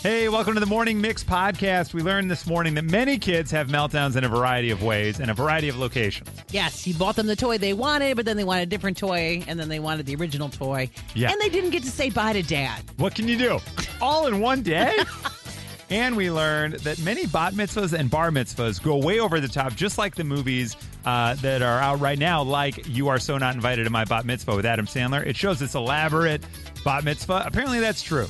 Hey, welcome to the Morning Mix podcast. We learned this morning that many kids have meltdowns in a variety of ways and a variety of locations. Yes, you bought them the toy they wanted, but then they wanted a different toy, and then they wanted the original toy. Yeah. And they didn't get to say bye to Dad. What can you do? All in one day? And we learned that many bat mitzvahs and bar mitzvahs go way over the top, just like the movies that are out right now, like You Are So Not Invited to My Bat Mitzvah with Adam Sandler. It shows this elaborate bat mitzvah. Apparently that's true.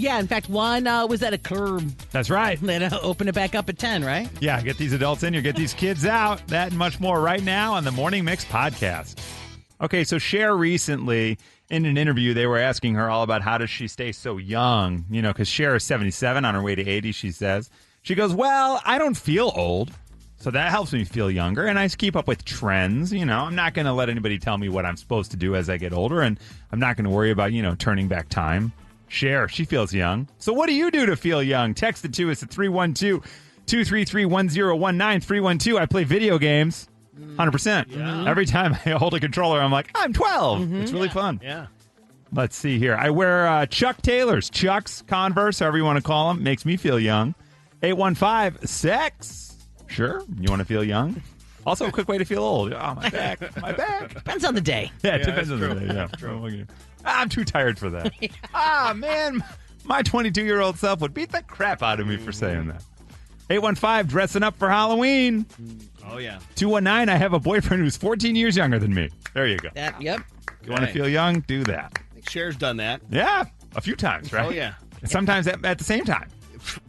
Yeah, in fact, one was at a curb. That's right. Then open it back up at 10, right? Yeah, get these adults in here, get these kids out. That and much more right now on the Morning Mix podcast. Okay, so Cher recently, in an interview, they were asking her all about how does she stay so young, you know, because Cher is 77 on her way to 80, she says. She goes, well, I don't feel old, so that helps me feel younger, and I keep up with trends, you know. I'm not going to let anybody tell me what I'm supposed to do as I get older, and I'm not going to worry about, you know, turning back time. Cher, she feels young. So what do you do to feel young? Text it to us at 312-233-1019. 312, I play video games. 100%. Yeah. Every time I hold a controller, I'm like, I'm 12. It's really fun. Yeah. Let's see here. I wear Chuck Taylors, Chucks, Converse, however you want to call them. Makes me feel young. 815, sex. Sure. You want to feel young? Also a quick way to feel old. Oh, my back. My back. Depends on the day. Yeah, it depends on that's the true. day. Yeah. That's true. I'm too tired for that. Man, my 22-year-old self would beat the crap out of me for saying that. 815, dressing up for Halloween. Oh, yeah. 219, I have a boyfriend who's 14 years younger than me. There you go. Yep. You want to feel young? Do that. I think Cher's done that. Yeah, a few times, right? Oh, yeah. Sometimes at the same time.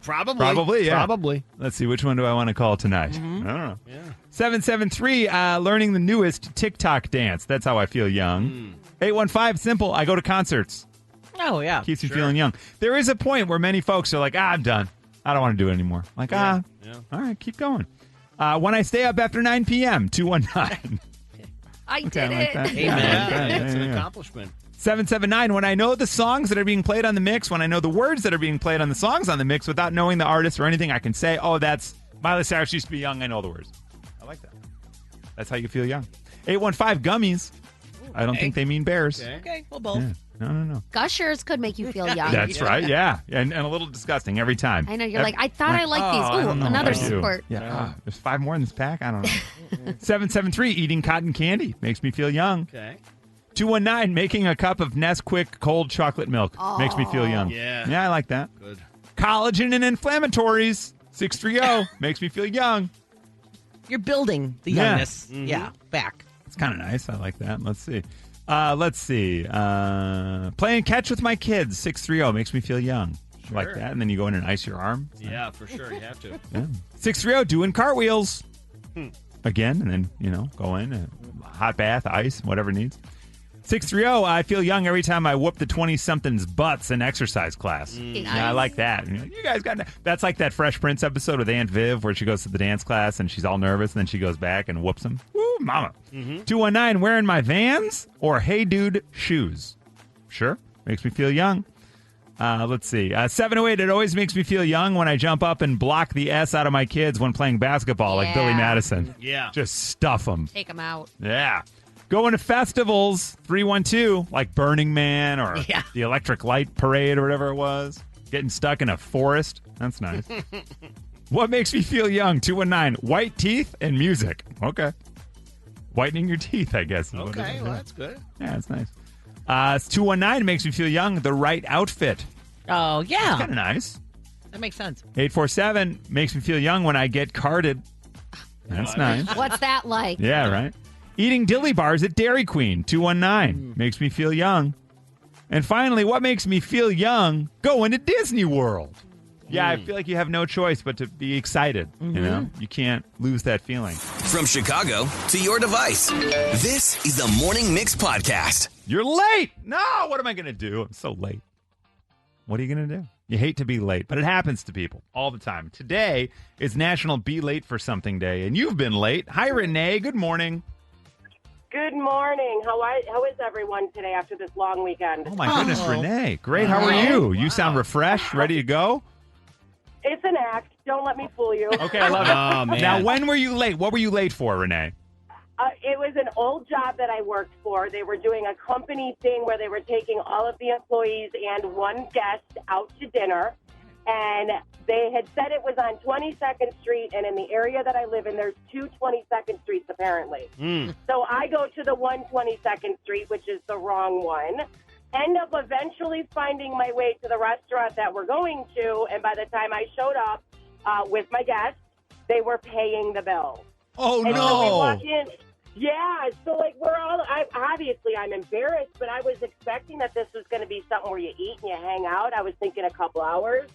Probably. Yeah. Probably. Let's see, which one do I want to call tonight? I don't know. Yeah. 773, learning the newest TikTok dance. That's how I feel young. 815, simple. I go to concerts. Oh, yeah. Keeps me feeling young. There is a point where many folks are like, I'm done. I don't want to do it anymore. Like, Yeah. all right, keep going. When I stay up after 9 p.m., 219. I did I like it. that. Amen. Yeah, I like that. Yeah, it's an Yeah. accomplishment. 779, when I know the songs that are being played on the mix, when I know the words that are being played on the songs on the mix without knowing the artist or anything, I can say, oh, that's Miley Cyrus used to be young. I know the words. I like that. That's how you feel young. 815, gummies. I don't think they mean bears. Okay, well, both. Yeah. No. Gushers could make you feel young. That's right, yeah. And a little disgusting every time. I know. You're like, I thought I liked I these. don't Ooh, know another what I do. squirt. Yeah. There's 5 more in this pack. I don't know. 773, eating cotton candy. Makes me feel young. Okay. 219, making a cup of Nesquik cold chocolate milk. Makes me feel young. Yeah. Yeah, I like that. Good. Collagen and inflammatories. 630, makes me feel young. You're building the Yeah. youngness. Yeah, back. It's kind of nice. I like that. Let's see. Playing catch with my kids. 630 makes me feel young. Sure. Like that. And then you go in and ice your arm. Yeah, for sure. You have to. Yeah. 630, doing cartwheels. Again, and then, go in. Hot bath, ice, whatever needs. 630, I feel young every time I whoop the 20-something's butts in exercise class. Yeah, I like that. You guys got that's like that Fresh Prince episode with Aunt Viv where she goes to the dance class and she's all nervous and then she goes back and whoops them. Woo, mama. 219, wearing my Vans or Hey Dude shoes. Sure, makes me feel young. Let's see. 708, it always makes me feel young when I jump up and block the S out of my kids when playing basketball like Billy Madison. Yeah. Just stuff them. Take them out. Yeah. Going to festivals, 312, like Burning Man or the Electric Light Parade or whatever it was. Getting stuck in a forest. That's nice. What makes me feel young? 219, white teeth and music. Okay. Whitening your teeth, I guess. Okay, well, that's good. Yeah, that's nice. 219 makes me feel young. The right outfit. Oh, yeah. Kind of nice. That makes sense. 847 makes me feel young when I get carded. That's nice. What's that like? Yeah, right. Eating dilly bars at Dairy Queen. 219 makes me feel young. And finally, what makes me feel young? Going to Disney World. Yeah, I feel like you have no choice but to be excited. You know, you can't lose that feeling. From Chicago to your device, this is the Morning Mix Podcast. You're late. No, what am I going to do? I'm so late. What are you going to do? You hate to be late, but it happens to people all the time. Today is National Be Late for Something Day, and you've been late. Hi, Renee. Good morning. Good morning. How is everyone today after this long weekend? Oh, my goodness, Renee. Great. How are you? You sound refreshed, ready to go? It's an act. Don't let me fool you. Okay, I love it. Oh, man. Now, when were you late? What were you late for, Renee? It was an old job that I worked for. They were doing a company thing where they were taking all of the employees and one guest out to dinner. and they had said it was on 22nd Street, and in the area that I live in, there's two 22nd Streets apparently. So I go to the 122nd Street, which is the wrong one, end up eventually finding my way to the restaurant that we're going to, and by the time I showed up with my guests, they were paying the bill. Oh, And no. so we walk in. Yeah, so like obviously I'm embarrassed, but I was expecting that this was going to be something where you eat and you hang out. I was thinking a couple hours.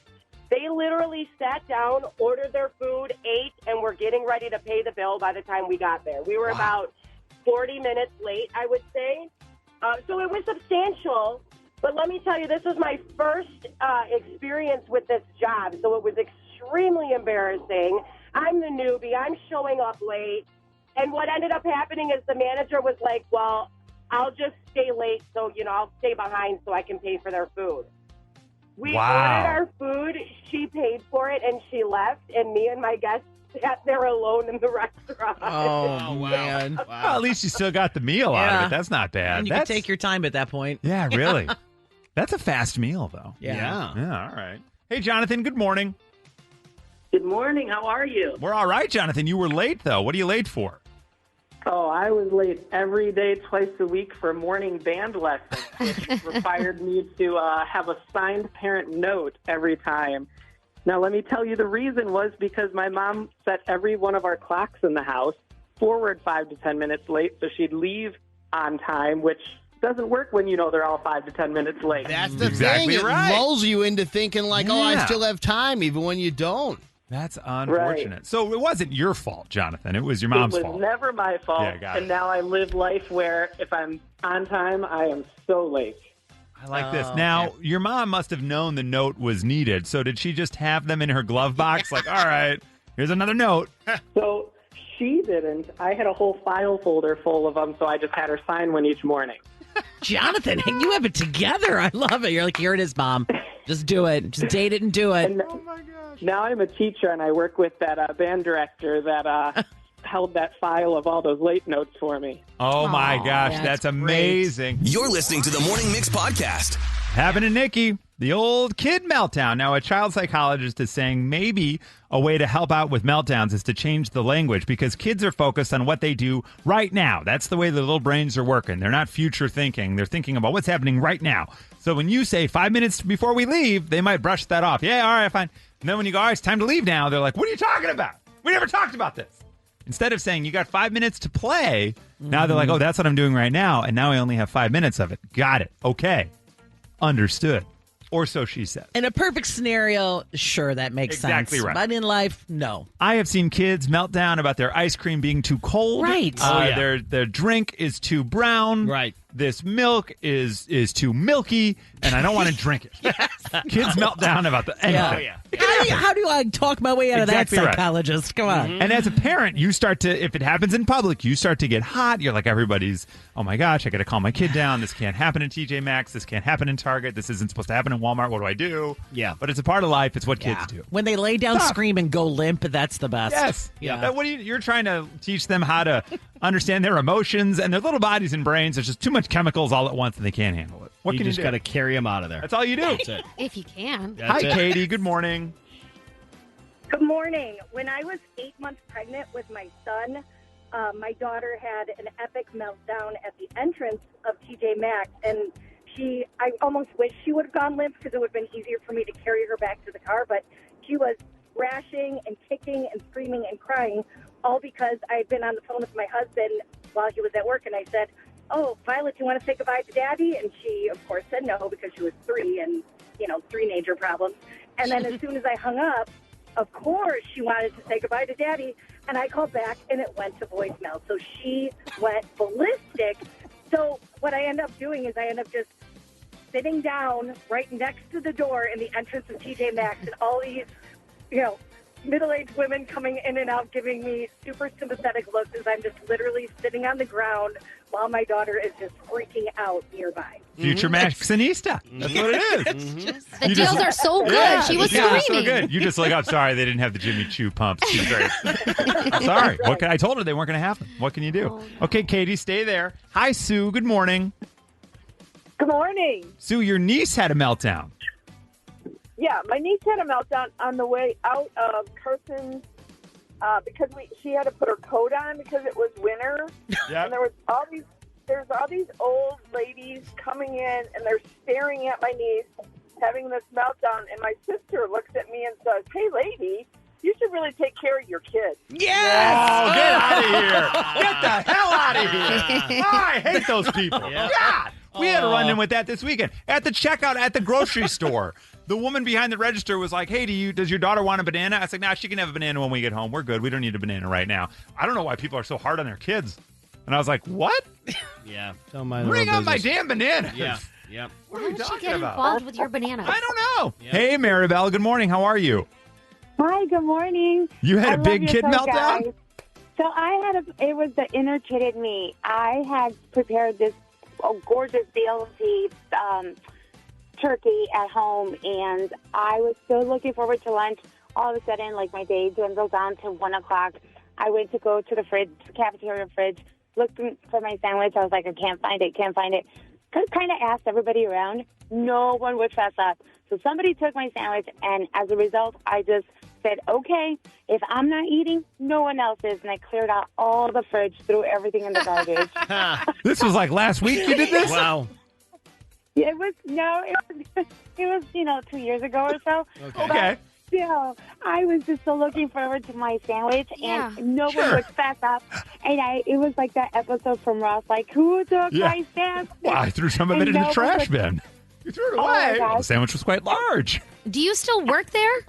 They literally sat down, ordered their food, ate, and were getting ready to pay the bill by the time we got there. We were about 40 minutes late, I would say. So it was substantial, but let me tell you, this was my first experience with this job, so it was extremely embarrassing. I'm the newbie. I'm showing up late. And what ended up happening is the manager was like, well, I'll just stay late, so, I'll stay behind so I can pay for their food. We ordered our food, she paid for it, and she left, and me and my guests sat there alone in the restaurant. Oh, man. Wow. Well, at least you still got the meal out of Yeah. it. That's not bad. And you can take your time at that point. Yeah, really. That's a fast meal, though. Yeah. Yeah, all right. Hey, Jonathan, good morning. Good morning. How are you? We're all right, Jonathan. You were late, though. What are you late for? Oh, I was late every day, twice a week for morning band lessons, which required me to have a signed parent note every time. Now, let me tell you, the reason was because my mom set every one of our clocks in the house forward 5 to 10 minutes late, so she'd leave on time, which doesn't work when you know they're all 5 to 10 minutes late. That's the Exactly thing. It right. lulls you into thinking like, oh, I Yeah. still have time, even when you don't. That's unfortunate. So it wasn't your fault, Jonathan. It was your mom's It was fault. never my fault, Yeah, got it. and now I live life where if I'm on time, I am so late. I like this. Now, your mom must have known the note was needed. So did she just have them in her glove box? Like, all right, here's another note. So she didn't. I had a whole file folder full of them, so I just had her sign one each morning. Jonathan, you have it together. I love it. You're like, here it is, Mom. Just do it. Just date it and do it. And now I'm a teacher, and I work with that band director that held that file of all those late notes for me. Oh, my gosh. That's that's amazing. You're listening to the Morning Mix podcast. Having a Nikki, the old kid meltdown. Now, a child psychologist is saying maybe a way to help out with meltdowns is to change the language because kids are focused on what they do right now. That's the way their little brains are working. They're not future thinking. They're thinking about what's happening right now. So when you say 5 minutes before we leave, they might brush that off. Yeah, all right, fine. And then when you go, all right, it's time to leave now, they're like, what are you talking about? We never talked about this. Instead of saying you got 5 minutes to play, now they're like, oh, that's what I'm doing right now. And now I only have 5 minutes of it. Got it. Okay. Understood. Or so she said. In a perfect scenario, sure, that makes Exactly sense. right. But in life, no. I have seen kids melt down about their ice cream being too cold. Right. Oh, yeah. Their drink is too brown. Right. This milk is too milky, and I don't want to drink it. Kids melt down about the anything. How do I talk my way out Exactly of that, right. psychologist? Come on. And as a parent, you start to, if it happens in public, you start to get hot. You're like, everybody's, oh my gosh, I got to calm my kid down. This can't happen in TJ Maxx. This can't happen in Target. This isn't supposed to happen in Walmart. What do I do? Yeah. But it's a part of life. It's what kids do. When they lay down, Stop. scream, and go limp, that's the best. Yes. Yeah. But what you're trying to teach them how to understand their emotions and their little bodies and brains. There's just too much chemicals all at once and they can't handle it. What You can you just do? got to carry them out of there. That's all you do. That's it. If you can. Hi, That's it. Katie. Good morning. Good morning. When I was 8 months pregnant with my son, my daughter had an epic meltdown at the entrance of TJ Maxx, and I almost wish she would have gone limp because it would have been easier for me to carry her back to the car, but she was thrashing and kicking and screaming and crying, all because I had been on the phone with my husband while he was at work, and I said, oh, Violet, do you want to say goodbye to Daddy? And she, of course, said no because she was 3 and, three-nager problems. And then as soon as I hung up, of course, she wanted to say goodbye to Daddy, and I called back, and it went to voicemail. So she went ballistic. So what I end up doing is I end up just sitting down right next to the door in the entrance of TJ Maxx, and all these, middle-aged women coming in and out giving me super sympathetic looks as I'm just literally sitting on the ground while my daughter is just freaking out nearby. Future Maxinista. That's what it is. The deals are so good. She was Yeah, screaming. so good. You just like, I'm sorry they didn't have the Jimmy Choo pumps. She's very sorry. I told her they weren't going to have them. What can you do? Okay, Katie, stay there. Hi, Sue. Good morning. Good morning. Sue, your niece had a meltdown. Yeah, my niece had a meltdown on the way out of Carson's because she had to put her coat on because it was winter. Yeah. And there's all these old ladies coming in, and they're staring at my niece having this meltdown. And my sister looks at me and says, "Hey, lady, you should really take care of your kids." Yes! Oh, get out of here. Get the hell out of here. Oh, I hate those people. Yeah. God. We had a run-in with that this weekend. At the checkout at the grocery store, the woman behind the register was like, "Hey, does your daughter want a banana?" I said, "Nah, she can have a banana when we get home. We're good. We don't need a banana right now." I don't know why people are so hard on their kids. And I was like, what? Yeah. Don't mind Bring on my damn bananas. Yeah. Yep. What How are you did she talking get about? involved with your bananas? I don't know. Yeah. Hey, Maribel. Good morning. How are you? Hi, good morning. You had I a love big your kid show, meltdown? guys. So it was the inner kid in me. I had prepared this gorgeous BLT turkey at home, and I was so looking forward to lunch. All of a sudden, like, my day dwindled down to 1 o'clock. I went to go to the cafeteria fridge, looked for my sandwich. I was like, I can't find it. Kind of asked everybody around. No one would fess up. So somebody took my sandwich, and as a result, I just said, okay, if I'm not eating, no one else is. And I cleared out all the fridge, threw everything in the garbage. This was like last week you did this? Wow. It was 2 years ago or so. Okay. Still, I was just so looking forward to my sandwich, Yeah. and no Sure. one would fess up. And it was like that episode from Ross, like, who took Yeah. my sandwich? Well, I threw some of it And in the no one trash would- bin. You threw it Oh, my away. gosh. The sandwich was quite large. Do you still work there?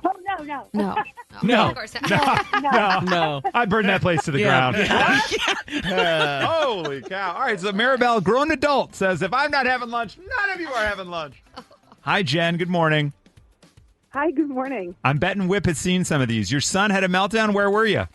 Oh, no. No. No. Of course not. No. No. I burned that place to the Yeah. ground. Holy cow. All right, so Maribel, grown adult, says, if I'm not having lunch, none of you are having lunch. Hi, Jen. Good morning. Hi, good morning. I'm betting Whip has seen some of these. Your son had a meltdown. Where were you?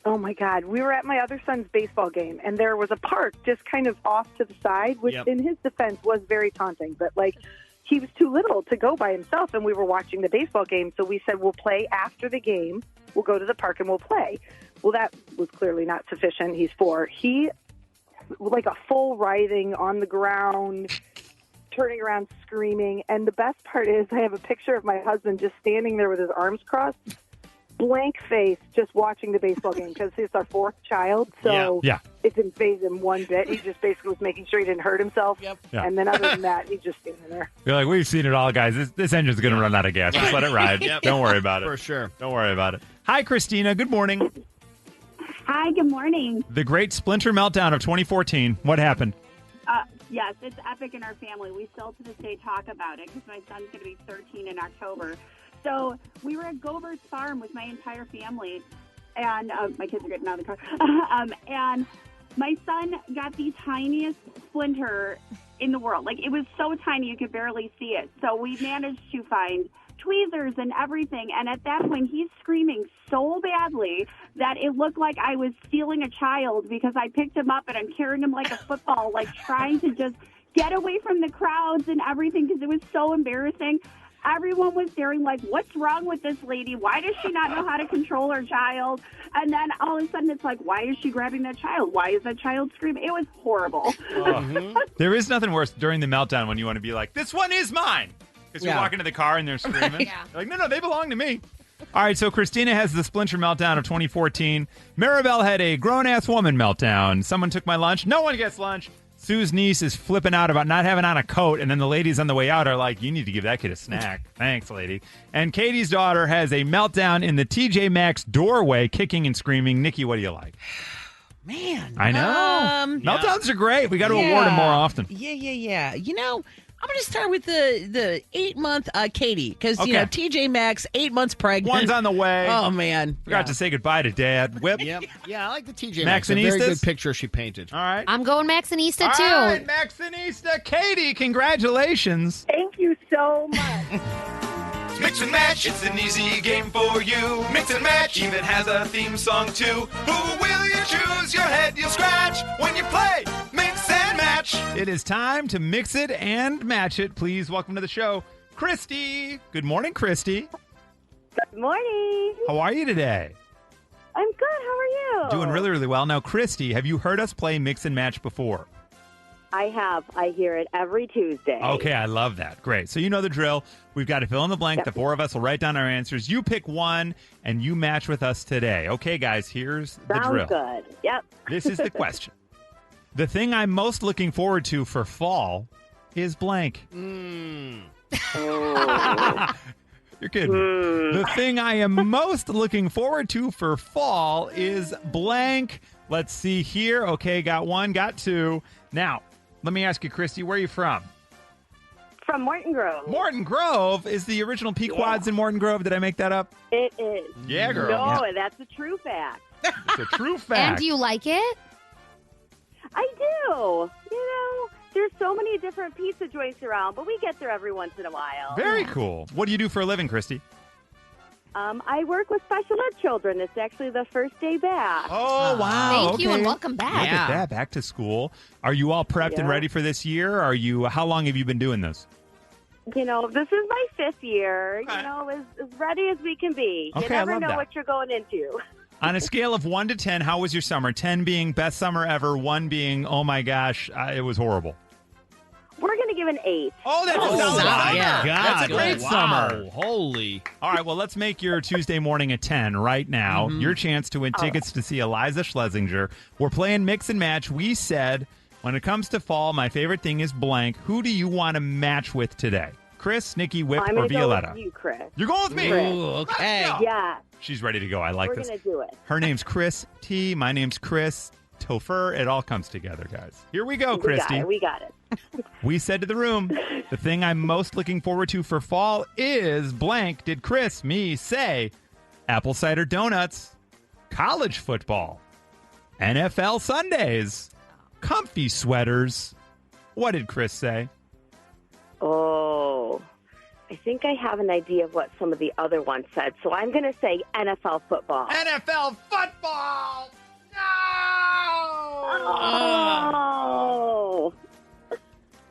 Oh, my God. We were at my other son's baseball game, and there was a park just kind of off to the side, which Yep. in his defense was very taunting. But, like, he was too little to go by himself, and we were watching the baseball game. So we said, we'll play after the game. We'll go to the park and we'll play. Well, that was clearly not sufficient. He's 4. He, like a full writhing on the ground, turning around, screaming. And the best part is I have a picture of my husband just standing there with his arms crossed, blank face, just watching the baseball game because he's our 4th child. So Yeah. it didn't faze him one bit. He just basically was making sure he didn't hurt himself. Yep. Yeah. And then other than that, he's just standing there. You're like, we've seen it all, guys. This engine's going to run out of gas. Just let it ride. Yep. Don't worry about it. For sure. Don't worry about it. Hi, Christina. Good morning. Hi, good morning. The great Splinter meltdown of 2014. What happened? Yes, it's epic in our family. We still to this day talk about it because my son's going to be 13 in October. So we were at Gobert's farm with my entire family, and my kids are getting out of the car. And my son got the tiniest splinter in the world. Like, it was so tiny you could barely see it. So we managed to find tweezers and everything. And at that point, he's screaming so badly that it looked like I was stealing a child because I picked him up and I'm carrying him like a football, like trying to just get away from the crowds and everything because it was so embarrassing. Everyone was staring like, what's wrong with this lady? Why does she not know how to control her child? And then all of a sudden it's like, why is she grabbing that child? Why is that child screaming? It was horrible. There is nothing worse during the meltdown when you want to be like, this one is mine. Because you Yeah. walk into the car and they're screaming. Yeah. You're like, no, they belong to me. All right, so Christina has the Splinter meltdown of 2014. Maribel had a grown-ass woman meltdown. Someone took my lunch. No one gets lunch. Sue's niece is flipping out about not having on a coat, and then the ladies on the way out are like, you need to give that kid a snack. Thanks, lady. And Katie's daughter has a meltdown in the TJ Maxx doorway, kicking and screaming. Nikki, what do you like? Man. I know. Meltdowns are great. We got to award them more often. Yeah. You know, I'm going to start with the 8-month Katie because, you Okay. know, TJ Maxx, 8 months pregnant. One's on the way. Oh, man. Forgot to say goodbye to Dad. Whip. Yep. Yeah, I like the TJ Maxx. A Maxinistas? very good picture she painted. All right. I'm going Maxinista, All too. right, Maxinista. Katie, congratulations. Thank you so much. Mix and match, it's an easy game for you. Mix and match even has a theme song too. Who will you choose? Your head you'll scratch when you play Mix and Match. It is time to mix it and match it. Please welcome to the show, Christy. Good morning, Christy. Good morning. How are you today? I'm good. How are you? Doing really, really well. Now, Christy, have you heard us play Mix and Match before? I have. I hear it every Tuesday. Okay, I love that. Great. So you know the drill. We've got to fill in the blank. Yep. The four of us will write down our answers. You pick one, and you match with us today. Okay, guys, here's the drill. Sounds good. Yep. This is the question. The thing I'm most looking forward to for fall is blank. You're kidding. The thing I am most looking forward to for fall is blank. Let's see here. Okay, got one, got two. Now, let me ask you, Christy, where are you from? From Morton Grove. Morton Grove is the original Pequods in Morton Grove. Did I make that up? It is. Yeah, girl. No, Yeah. that's a true fact. It's a true And fact. do you like it? I do. There's so many different pizza joints around, but we get there every once in a while. Very cool. What do you do for a living, Christy? I work with special ed children. It's actually the first day back. Oh, wow. Thank you Okay. and welcome back. Look at that. Back to school. Are you all prepped and Yeah. ready for this year? How long have you been doing this? This is my 5th year. As ready as we can be. Okay, You I never love know that. what you're going into. On a scale of 1 to 10, how was your summer? 10 being best summer ever, 1 being, oh my gosh, it was horrible. We're going to give an 8. Oh, that's Oh, a solid wow. summer. Yeah. That's a great wow. summer. Holy. All right, well, let's make your Tuesday morning a 10 right now. Your chance to win tickets to see Eliza Schlesinger. We're playing mix and match. We said, when it comes to fall, my favorite thing is blank. Who do you want to match with today? Chris, Nikki, Whip, I'm or going to go Violetta? with you, Chris. You're going with me. Ooh, okay. Let's go. Yeah, She's ready to go. I like we're this. going to do it. Her name's Chris T. My name's Chris Topher. It all comes together, guys. Here we go, Christy. We got it. We said to the room, the thing I'm most looking forward to for fall is blank. Did Chris, me, say apple cider donuts, college football, NFL Sundays, comfy sweaters? What did Chris say? Oh, I think I have an idea of what some of the other ones said. So I'm going to say NFL football. NFL football! Oh.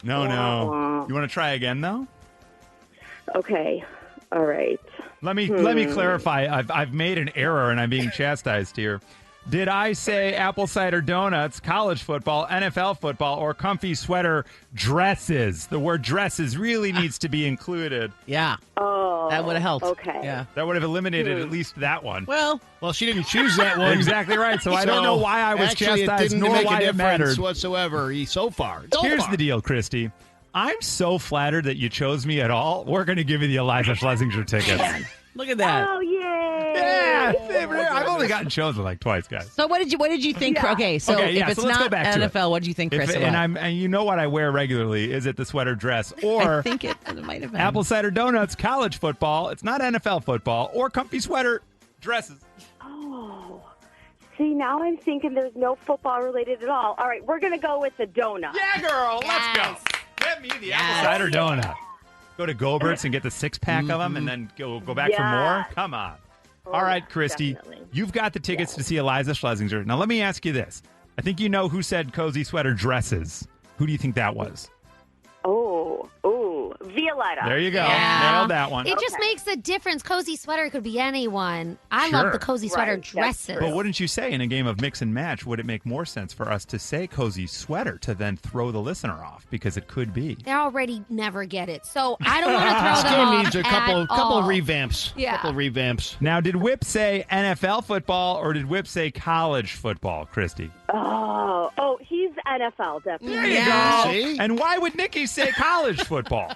No, no. You want to try again, though? Okay. All right. Let me clarify. I've made an error and I'm being chastised here. Did I say apple cider donuts, college football, NFL football, or comfy sweater dresses? The word dresses really needs to be included. Yeah. Oh. That would have helped. Okay. Yeah. That would have eliminated at least that one. Well, she didn't choose that one. Exactly right. So I don't know why I was actually, chastised, it didn't nor make why a it mattered. difference whatsoever so far. Here's the deal, Christy. I'm so flattered that you chose me at all. We're going to give you the Eliza Schlesinger tickets. look at that. Oh, yay. Yeah. I've only gotten chosen like twice, guys. So what did you think? Yeah. Okay, so Okay, yeah, if it's so let's go not back to it. NFL, what did you think, Chris? And you know what I wear regularly? Is it the sweater dress or I think it might have been apple cider donuts, college football? It's not NFL football or comfy sweater dresses. Oh. See, now I'm thinking there's no football related at all. All right, we're going to go with the donut. Yeah, girl, let's go. Get me the apple cider donut. Go to Gobert's and get the 6-pack of them, and then go back for more. Come on. All right, Christy, definitely. you've got the tickets to see Eliza Schlesinger. Now, let me ask you this. I think you know who said cozy sweater dresses. Who do you think that was? Oh, Violetta. There you go. Yeah. Nailed that one. It just makes a difference. Cozy sweater could be anyone. I Sure. love the cozy sweater Right, that's dresses. But wouldn't you say in a game of mix and match, would it make more sense for us to say cozy sweater to then throw the listener off? Because it could be. They already never get it. So I don't want to throw This them game off needs a at couple of all. revamps. Yeah. Couple of revamps. Now, did Whip say NFL football or did Whip say college football, Christy? Oh, he's NFL, definitely. There you Yeah. go. See? And why would Nikki say college football?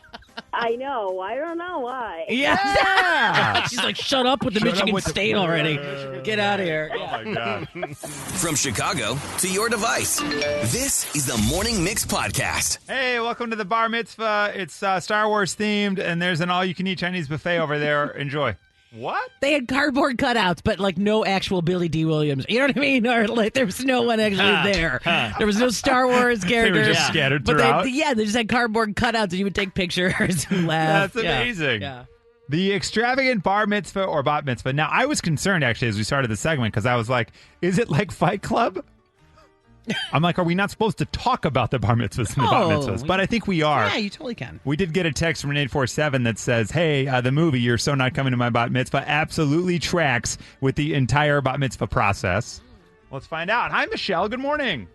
I know. I don't know why. Yeah. She's like, shut up with the Shut up Michigan with the- State already. Get out of here. Oh, my God. From Chicago to your device, this is the Morning Mix Podcast. Hey, welcome to the bar mitzvah. It's Star Wars themed, and there's an all-you-can-eat Chinese buffet over there. Enjoy. What? They had cardboard cutouts, but like no actual Billy D. Williams. You know what I mean? Or like there was no one actually there. There was no Star Wars characters. just scattered but throughout. they just had cardboard cutouts, and you would take pictures and laugh. That's Yeah. amazing. Yeah. The extravagant bar mitzvah or bat mitzvah. Now, I was concerned, actually, as we started the segment, because I was like, is it like Fight Club? I'm like, are we not supposed to talk about the bar mitzvahs and the bat mitzvahs? But I think we are. Yeah, you totally can. We did get a text from an 847 that says, hey, the movie, You're So Not Coming to My Bat Mitzvah, absolutely tracks with the entire bat mitzvah process. Let's find out. Hi, Michelle. Good morning.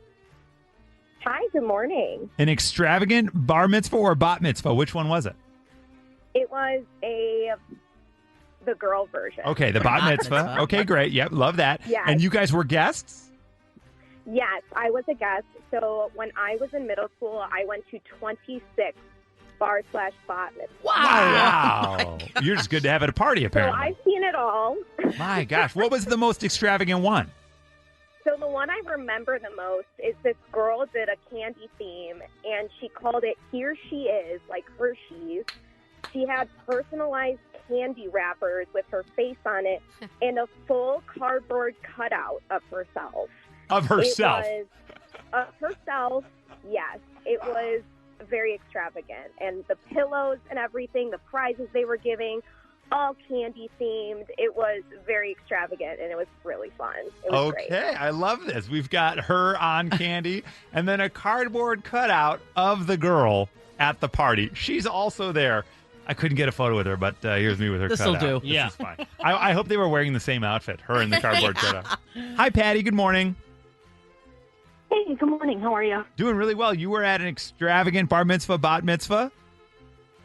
Hi, good morning. An extravagant bar mitzvah or bat mitzvah? Which one was it? It was the girl version. Okay, the bat mitzvah. Okay, great. Yep, love that. Yes. And you guys were guests? Yes, I was a guest. So when I was in middle school, I went to 26 bar/bat mitzvahs. Wow. You're just good to have at a party, So apparently. I've seen it all. My gosh. What was the most extravagant one? So the one I remember the most is this girl did a candy theme, and she called it Here She Is, like Hershey's. She had personalized candy wrappers with her face on it and a full cardboard cutout of herself. Of herself? It was of herself, yes. It was very extravagant. And the pillows and everything, the prizes they were giving, all candy themed. It was very extravagant, and it was really fun. It was great. Okay, I love this. We've got her on candy and then a cardboard cutout of the girl at the party. She's also there. I couldn't get a photo with her, but here's me with her This'll cutout. do. This Yeah. is fine. I hope they were wearing the same outfit, her and the cardboard cutout. Hi, Patty. Good morning. Hey, good morning. How are you? Doing really well. You were at an extravagant bar mitzvah, bat mitzvah?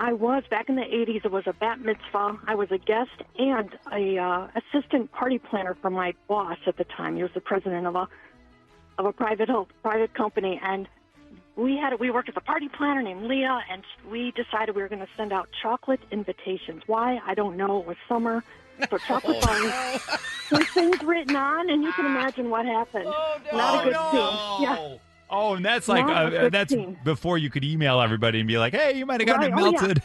I was. Back in the 80s, it was a bat mitzvah. I was a guest and a assistant party planner for my boss at the time. He was the president of a private company, and we worked with a party planner named Leah, and we decided we were going to send out chocolate invitations. Why? I don't know. It was summer, so chocolate bars with things written on, and you can imagine what happened. Not a good scene. Yeah. Oh, and that's like Not a good that's scene. before you could email everybody and be like, "Hey, you might have gotten it Right, oh, yeah. melted."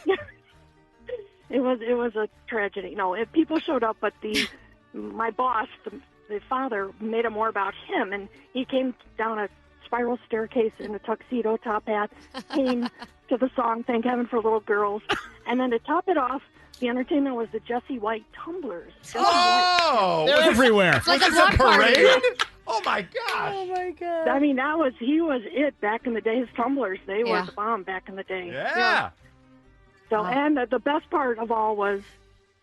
It was a tragedy. No, people showed up, but my boss, the father, made it more about him, and he came down a spiral staircase in a tuxedo, top hat, came to the song "Thank Heaven for Little Girls," and then to top it off, the entertainment was the Jesse White tumblers. Oh, They're everywhere. It's like Was a this block party. Oh my gosh! Oh my god! I mean, he was it back in the day. His tumblers, they were Yeah. the bomb back in the day. Yeah. So, and the best part of all was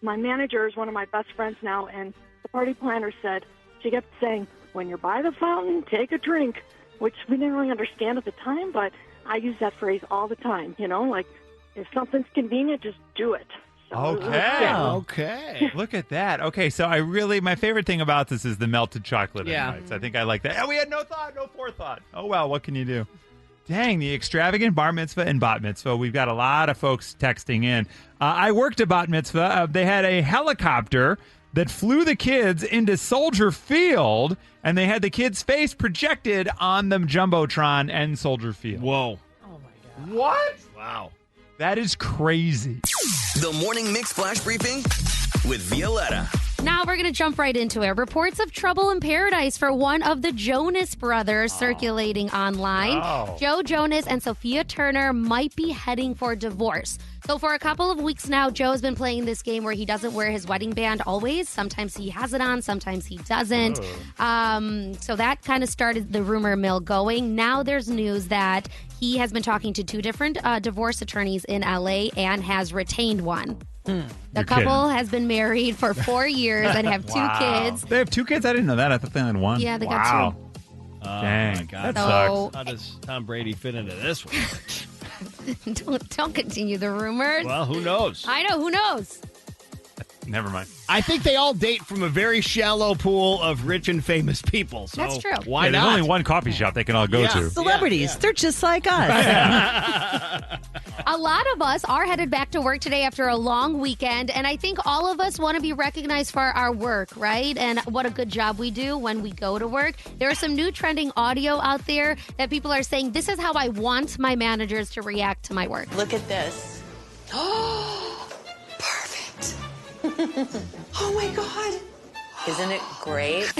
my manager is one of my best friends now, and the party planner said, she kept saying, when you're by the fountain, take a drink, which we didn't really understand at the time, but I use that phrase all the time, like if something's convenient, just do it. So, Okay. Okay. Look at that. Okay, so my favorite thing about this is the melted chocolate Yeah. invites. I think I like that. And we had no forethought. Oh, well, what can you do? Dang, the extravagant bar mitzvah and bat mitzvah. We've got a lot of folks texting in. I worked at bat mitzvah. They had a helicopter that flew the kids into Soldier Field, and they had the kids' face projected on the Jumbotron and Soldier Field. Whoa. Oh my god! What? Wow. That is crazy. The Morning Mix Flash Briefing with Violetta. Now we're going to jump right into it. Reports of trouble in paradise for one of the Jonas brothers circulating online. Oh. Joe Jonas and Sophia Turner might be heading for divorce. So for a couple of weeks now, Joe's been playing this game where he doesn't wear his wedding band always. Sometimes he has it on, sometimes he doesn't. So that kind of started the rumor mill going. Now there's news that he has been talking to two different divorce attorneys in LA and has retained one. The couple has been married for 4 years and have two kids. They have two kids? I didn't know that. I thought they had one. Yeah, they got two. Oh, Dang, my God. that sucks. How does Tom Brady fit into this one? Don't continue the rumors. Well, who knows? I know, who knows? Never mind. I think they all date from a very shallow pool of rich and famous people. So That's true. Why Yeah, there's not? only one coffee shop they can all go to. Celebrities, they're just like us. A lot of us are headed back to work today after a long weekend, and I think all of us want to be recognized for our work, right? And what a good job we do when we go to work. There are some new trending audio out there that people are saying, this is how I want my managers to react to my work. Look at this. Oh, perfect. Oh my God. Isn't it great?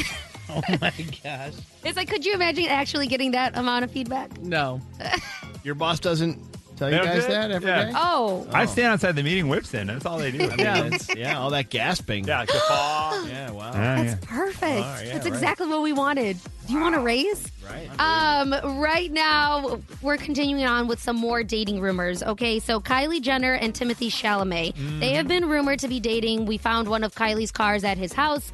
Oh my gosh. It's like, could you imagine actually getting that amount of feedback? No. Your boss doesn't tell They you don't guys do it? that every Yeah. day? Oh. I stand outside the meeting whips in. That's all they do. I mean, all that gasping. Yeah, guffaw. Yeah, wow. That's perfect. Oh, yeah, That's right. exactly what we wanted. Do you want a raise? Right. Right now, we're continuing on with some more dating rumors. Okay, so Kylie Jenner and Timothy Chalamet, they have been rumored to be dating. We found one of Kylie's cars at his house.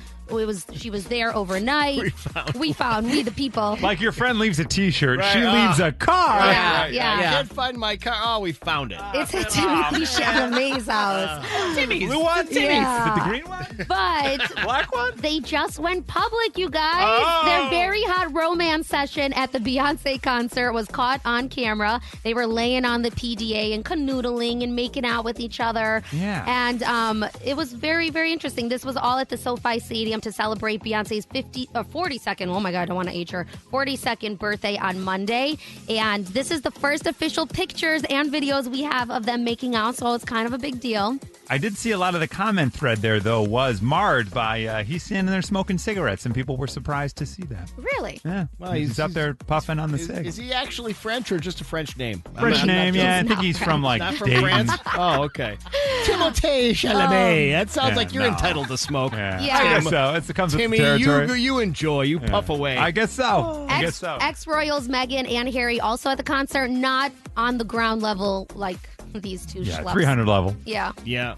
She was there overnight. We the people. Like your friend leaves a T-shirt, Right, she leaves a car. Yeah. I can't find my car. Oh, we found it. It's at Timothy Chalamet's house. Timmy's. Blue one? Timmy's. Yeah. Is it the green one? But Black one? they just went public, you guys. Oh. Their very hot romance session at the Beyonce concert was caught on camera. They were laying on the PDA and canoodling and making out with each other. Yeah. And it was very, very interesting. This was all at the SoFi Stadium to celebrate Beyonce's 42nd, oh my God, I don't want to age her, 42nd birthday on Monday. And this is the first official pictures and videos we have of them making out, so it's kind of a big deal. I did see a lot of the comment thread there, though, was marred by he's standing there smoking cigarettes, and people were surprised to see that. Really? Yeah. Well, he's up there puffing on the cig. Is he actually French or just a French name? French name, yeah. I think he's from, like, Not from Dayton. France? Oh, okay. Timothée Chalamet. That sounds like you're entitled to smoke. Yeah. Yeah. I guess so. It comes Timmy, with the territory. you enjoy. You puff away. I guess so. Ex-royals Meghan and Harry also at the concert, not on the ground level like these two Yeah, schleps. 300 level. Yeah. Yeah.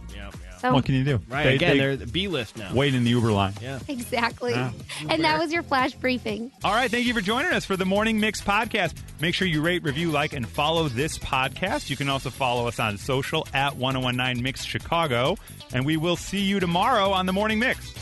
So, What can you do? Right, again, they're the B-list now. Wait in the Uber line. Yeah. Exactly. Yeah. And that was your flash briefing. All right, thank you for joining us for the Morning Mix podcast. Make sure you rate, review, like, and follow this podcast. You can also follow us on social at 1019 Mix Chicago. And we will see you tomorrow on the Morning Mix.